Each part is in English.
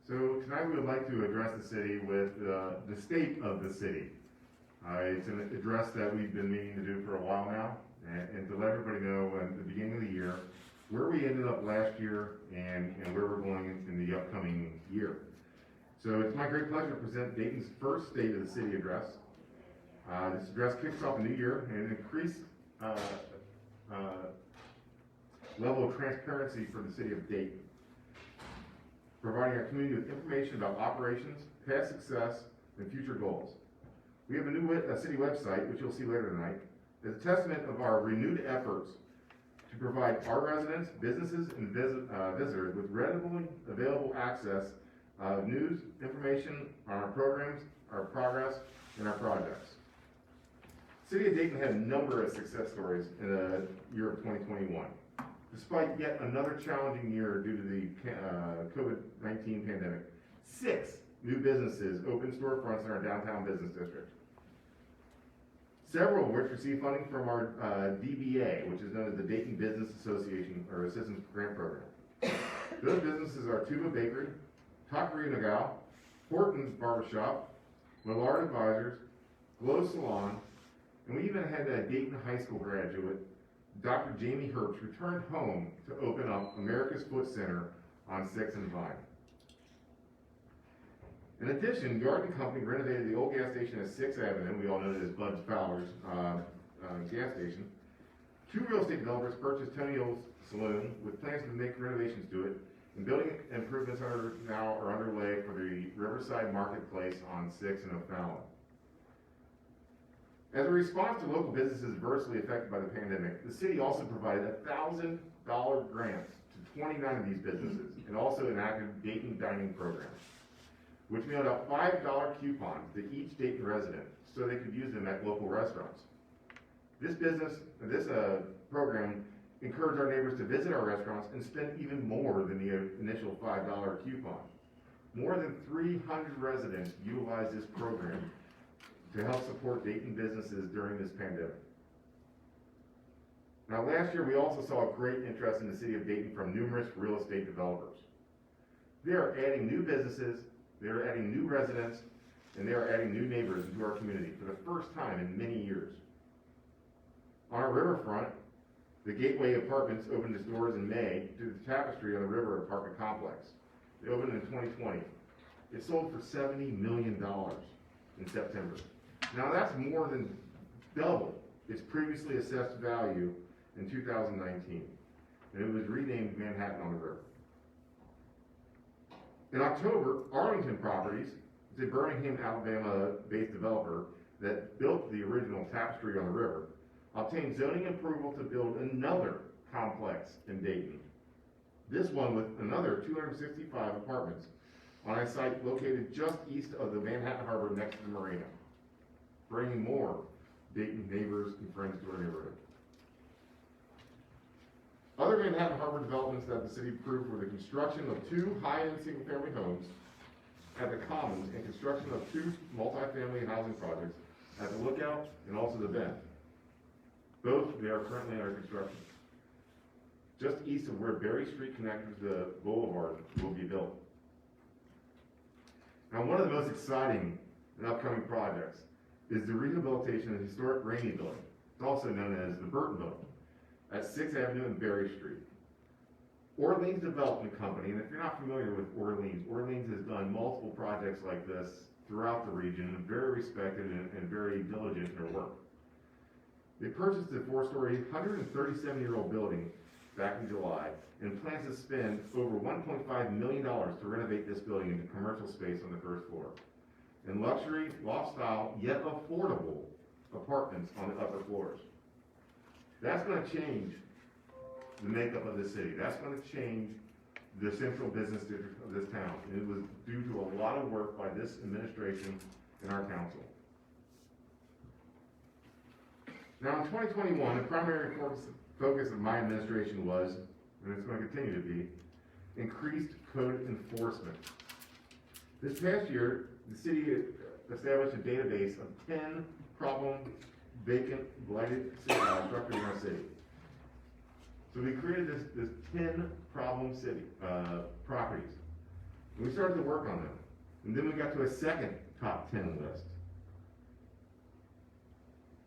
So tonight we would like to address the city with the state of the city. It's an address that we've been meaning to do for a while now, and to let everybody know at the beginning of the year where we ended up last year and where we're going in the upcoming year. So it's my great pleasure to present Dayton's first State of the City address. This address kicks off a new year and an increased level of transparency for the city of Dayton, providing our community with information about operations, past success, and future goals. We have a new city website, which you'll see later tonight, as a testament of our renewed efforts to provide our residents, businesses, and visitors with readily available access of news, information on our programs, our progress, and our projects. The City of Dayton had a number of success stories in the year of 2021. Despite yet another challenging year due to the COVID-19 pandemic, 6 new businesses opened storefronts in our downtown business district. Several of which received funding from our DBA, which is known as the Dayton Business Association or Assistance Grant Program. Those businesses are Tuba Bakery, Taqueria Nagao, Horton's Barbershop, Millard Advisors, Glow Salon, and we even had a Dayton High School graduate, Dr. Jamie Herbst, returned home to open up America's Foot Center on 6th and Vine. In addition, Yard & Company renovated the old gas station at 6th Avenue, we all know it as Bud Fowler's gas station. 2 real estate developers purchased Tony O's Saloon with plans to make renovations to it, and building improvements are underway for the Riverside Marketplace on 6th and O'Fallon. As a response to local businesses adversely affected by the pandemic, the city also provided $1,000 grants to 29 of these businesses and also enacted Dayton dining programs, which mailed out $5 coupons to each Dayton resident so they could use them at local restaurants. This program encouraged our neighbors to visit our restaurants and spend even more than the initial $5 coupon. More than 300 residents utilized this program to help support Dayton businesses during this pandemic. Now, last year we also saw a great interest in the city of Dayton from numerous real estate developers. They are adding new businesses, they are adding new residents, and they are adding new neighbors into our community for the first time in many years. On our riverfront, the Gateway Apartments opened its doors in May to the Tapestry on the River apartment complex. They opened in 2020. It sold for $70 million in September. Now that's more than double its previously assessed value in 2019, and it was renamed Manhattan on the River. In October, Arlington Properties, the Birmingham, Alabama-based developer that built the original Tapestry on the River, obtained zoning approval to build another complex in Dayton. This one with another 265 apartments on a site located just east of the Manhattan Harbor next to the marina, bringing more Dayton neighbors and friends to our neighborhood. Other Manhattan Harbor developments that the city approved were the construction of 2 high-end single-family homes at the Commons and construction of 2 multifamily housing projects at the Lookout and also the Bend. Both, they are currently under construction. Just east of where Berry Street connects to the Boulevard will be built. Now, one of the most exciting and upcoming projects is the rehabilitation of the historic Rainey Building. It's also known as the Burton Building at 6th Avenue and Berry Street. Orleans Development Company, and if you're not familiar with Orleans, Orleans has done multiple projects like this throughout the region and very respected and very diligent in their work. They purchased a 4-story, 137-year-old building back in July and plans to spend over $1.5 million to renovate this building into commercial space on the first floor and luxury, loft-style, yet affordable apartments on the upper floors. That's going to change the makeup of the city. That's going to change the central business district of this town. And it was due to a lot of work by this administration and our council. Now in 2021, the primary focus of my administration was, and it's going to continue to be, increased code enforcement. This past year, the city established a database of 10 problem vacant blighted structures in our city. So we created this 10 problem city properties. And we started to work on them. And then we got to a second top 10 list.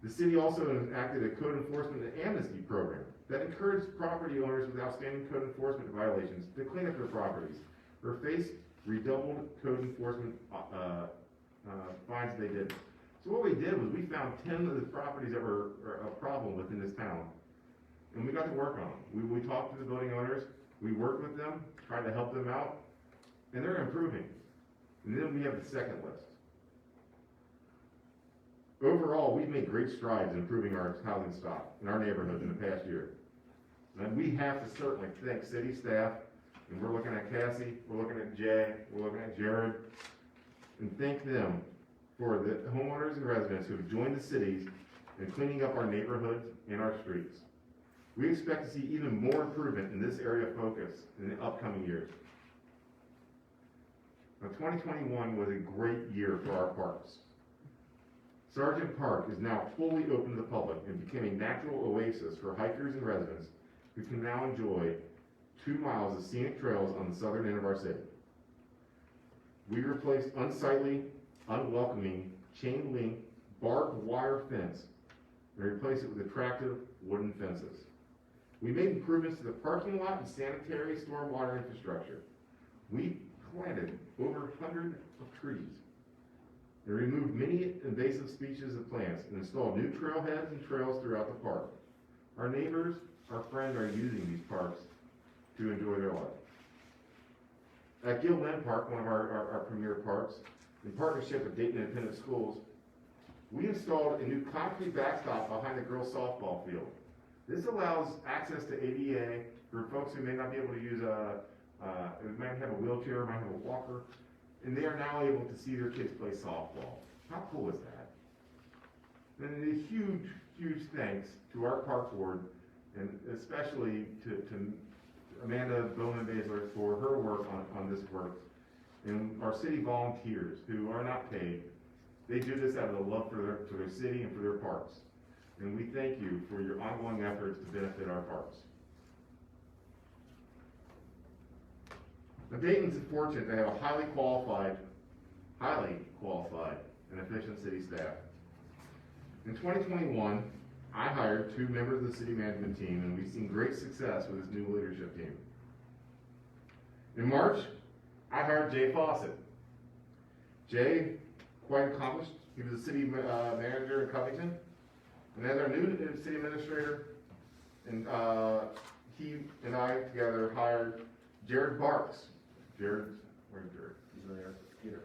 The city also enacted a code enforcement and amnesty program that encouraged property owners with outstanding code enforcement violations to clean up their properties or face redoubled code enforcement fines if they did. So what we did was we found 10 of the properties that were a problem within this town, and we got to work on them. We talked to the building owners, we worked with them, tried to help them out, and they're improving. And then we have the second list. Overall, we've made great strides in improving our housing stock in our neighborhoods in the past year. And we have to certainly thank city staff, and we're looking at Cassie, we're looking at Jay, we're looking at Jared, and thank them for the homeowners and residents who have joined the cities in cleaning up our neighborhoods and our streets. We expect to see even more improvement in this area of focus in the upcoming years. Now, 2021 was a great year for our parks. Sargent Park is now fully open to the public and became a natural oasis for hikers and residents who can now enjoy 2 miles of scenic trails on the southern end of our city. We replaced unsightly, unwelcoming, chain link, barbed wire fence and replaced it with attractive wooden fences. We made improvements to the parking lot and sanitary stormwater infrastructure. We planted over 100 of trees and removed many invasive species of plants and installed new trailheads and trails throughout the park. Our neighbors, our friends are using these parks to enjoy their life. At Gilland Park, one of our premier parks, in partnership with Dayton Independent Schools, we installed a new concrete backstop behind the girls' softball field. This allows access to ADA for folks who may not be able to use might have a wheelchair, might have a walker, and they are now able to see their kids play softball. How cool is that? And a huge, huge thanks to our park board, and especially to Amanda Bowman-Basler for her work on this work, and our city volunteers who are not paid. They do this out of the love for their city and for their parks. And we thank you for your ongoing efforts to benefit our parks. Now, Dayton's fortunate to have a highly qualified and efficient city staff. In 2021, I hired 2 members of the city management team, and we've seen great success with this new leadership team. In March, I hired Jay Fawcett. Jay, quite accomplished. He was the city manager in Covington. And as our new city administrator, and he and I together hired Jared Barks. Where's Jared? He's there. Peter.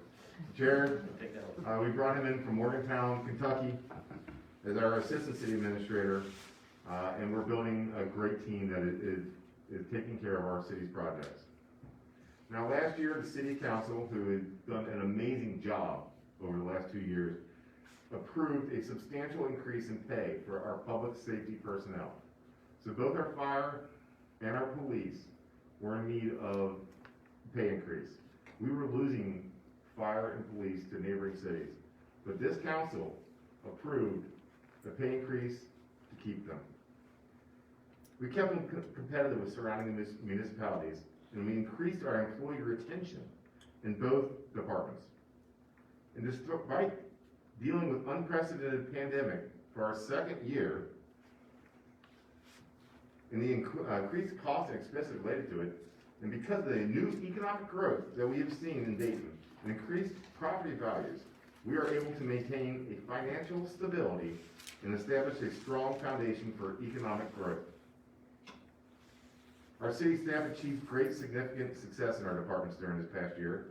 Jared, we brought him in from Morgantown, Kentucky, as our assistant city administrator, and we're building a great team that is taking care of our city's projects. Now, last year, the city council, who has done an amazing job over the last 2 years, approved a substantial increase in pay for our public safety personnel. So both our fire and our police were in need of pay increase. We were losing fire and police to neighboring cities, but this council approved the pay increase to keep them. We kept them competitive with surrounding municipalities, and we increased our employee retention in both departments. And despite dealing with unprecedented pandemic for our second year, and the increased costs and expenses related to it, and because of the new economic growth that we have seen in Dayton and increased property values, we are able to maintain a financial stability and establish a strong foundation for economic growth. Our city staff achieved great significant success in our departments during this past year,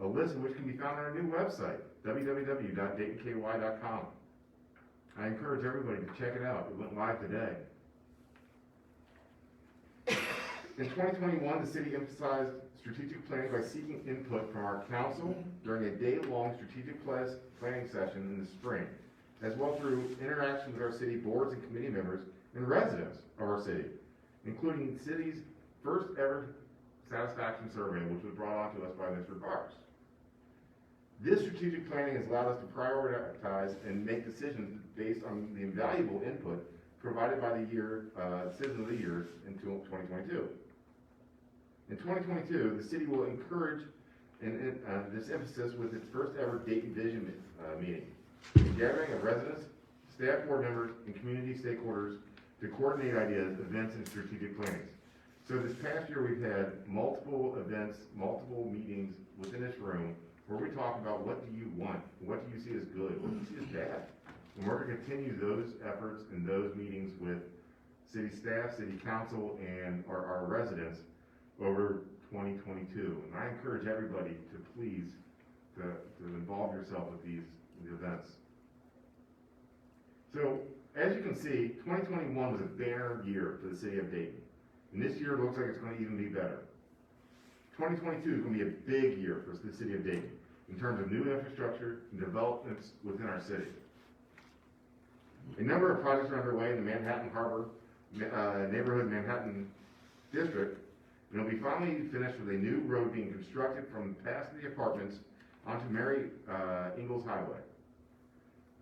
a list of which can be found on our new website, www.daytonky.com. I encourage everybody to check it out. It went live today. In 2021, the city emphasized strategic planning by seeking input from our council during a day-long strategic planning session in the spring, as well through interaction with our city boards and committee members and residents of our city, including the city's first ever satisfaction survey, which was brought on to us by Mr. Barks. This strategic planning has allowed us to prioritize and make decisions based on the invaluable input provided by the Citizen of the Year in 2022. In 2022, the city will encourage this emphasis with its first ever Dayton Vision meeting, gathering of residents, staff, board members, and community stakeholders to coordinate ideas, events, and strategic plannings. So this past year, we've had multiple events, multiple meetings within this room where we talk about what do you want, what do you see as good, what do you see as bad. And we're going to continue those efforts and those meetings with city staff, city council, and our residents over 2022. And I encourage everybody to please to involve yourself with these events. So as you can see, 2021 was a banner year for the city of Dayton. And this year looks like it's going to even be better. 2022 is going to be a big year for the city of Dayton in terms of new infrastructure and developments within our city. A number of projects are underway in the Manhattan Harbor neighborhood Manhattan district, and it'll be finally finished with a new road being constructed from past the apartments onto Mary Ingalls Highway.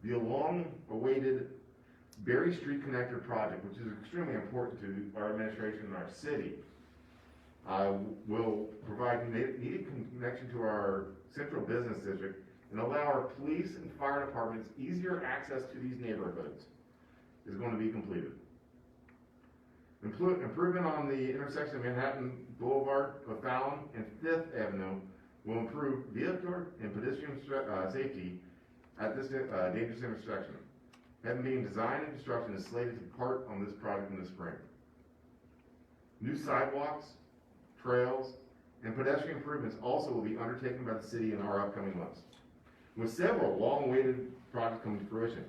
The long-awaited Berry Street Connector project, which is extremely important to our administration and our city, will provide needed connection to our central business district and allow our police and fire departments easier access to these neighborhoods is going to be completed. Improvement on the intersection of Manhattan Boulevard, O'Fallon, and 5th Avenue will improve vehicular and pedestrian safety at this dangerous intersection. Having been designed and construction is slated to part on this project in the spring. New sidewalks, trails, and pedestrian improvements also will be undertaken by the city in our upcoming months, with several long-awaited projects coming to fruition,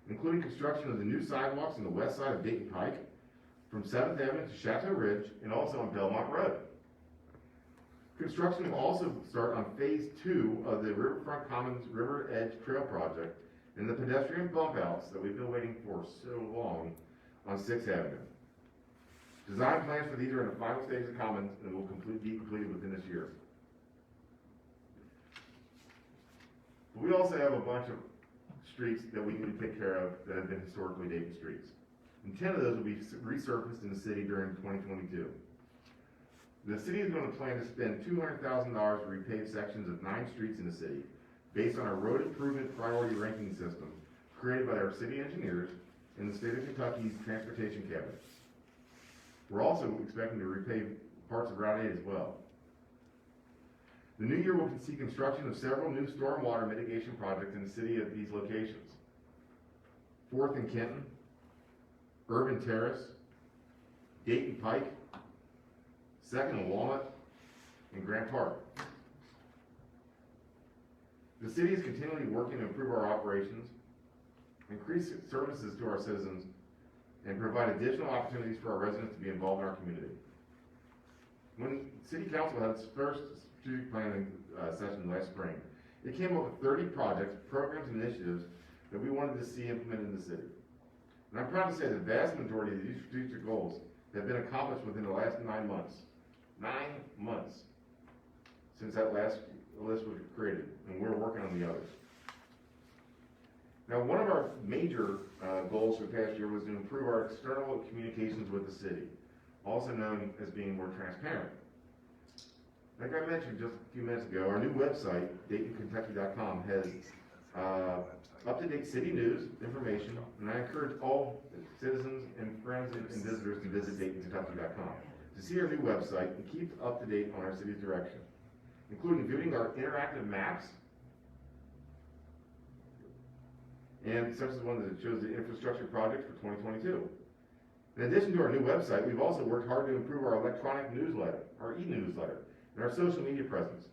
including construction of the new sidewalks on the west side of Dayton Pike, from 7th Avenue to Chateau Ridge, and also on Belmont Road. Construction will also start on phase 2 of the Riverfront Commons River Edge Trail project and the pedestrian bump outs that we've been waiting for so long on 6th Avenue. Design plans for these are in the final stages of comments and will be completed within this year. We also have a bunch of streets that we need to take care of that have been historically Dayton streets. And 10 of those will be resurfaced in the city during 2022. The city is going to plan to spend $200,000 to repave sections of 9 streets in the city based on our road improvement priority ranking system created by our city engineers and the state of Kentucky's transportation cabinet. We're also expecting to repave parts of Route 8 as well. The new year will see construction of several new stormwater mitigation projects in the city at these locations. 4th and Kenton, Irvin Terrace, Dayton Pike, 2nd and Walnut, and Grant Park. The city is continually working to improve our operations, increase services to our citizens, and provide additional opportunities for our residents to be involved in our community. When City Council had its first strategic planning session last spring, it came up with 30 projects, programs, and initiatives that we wanted to see implemented in the city. And I'm proud to say the vast majority of these strategic goals have been accomplished within the last 9 months. 9 months since that last list was created, and we're working on the others. Now, one of our major goals for the past year was to improve our external communications with the city, also known as being more transparent. Like I mentioned just a few minutes ago, our new website, DaytonKentucky.com, has up-to-date city news information, and I encourage all citizens and friends and visitors to visit DaytonKentucky.com to see our new website and keep up to date on our city's direction, including viewing our interactive maps, and such as one that shows the infrastructure projects for 2022. In addition to our new website, we've also worked hard to improve our electronic newsletter, our e-newsletter, and our social media presence.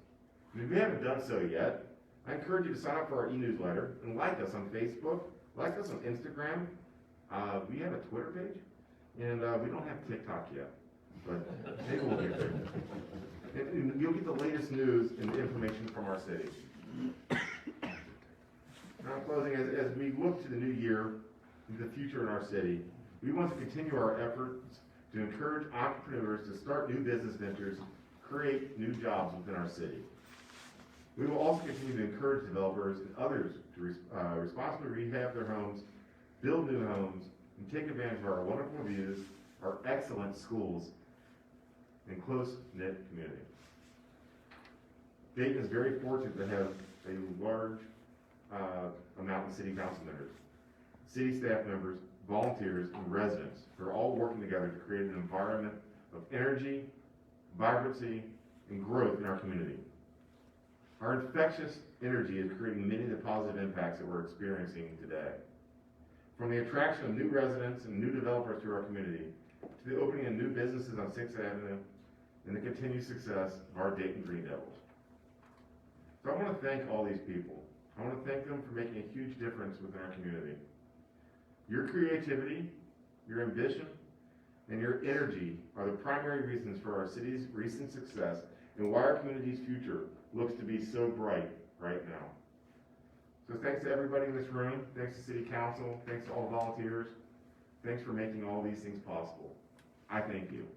And if you haven't done so yet, I encourage you to sign up for our e-newsletter and like us on Facebook, like us on Instagram. We have a Twitter page, and we don't have TikTok yet, but maybe we'll get there. And you'll get the latest news and information from our city. Now, in closing, as we look to the new year and the future in our city, we want to continue our efforts to encourage entrepreneurs to start new business ventures, create new jobs within our city. We will also continue to encourage developers and others to responsibly rehab their homes, build new homes, and take advantage of our wonderful views, our excellent schools, and close-knit community. Dayton is very fortunate to have a large amount of city council members, city staff members, volunteers, and residents who are all working together to create an environment of energy, vibrancy, and growth in our community. Our infectious energy is creating many of the positive impacts that we're experiencing today. From the attraction of new residents and new developers to our community, to the opening of new businesses on 6th Avenue, and the continued success of our Dayton Green Devils. So I want to thank all these people. I want to thank them for making a huge difference within our community. Your creativity, your ambition, and your energy are the primary reasons for our city's recent success and why our community's future looks to be so bright right now. So thanks to everybody in this room, thanks to City Council, thanks to all the volunteers, thanks for making all these things possible. I thank you.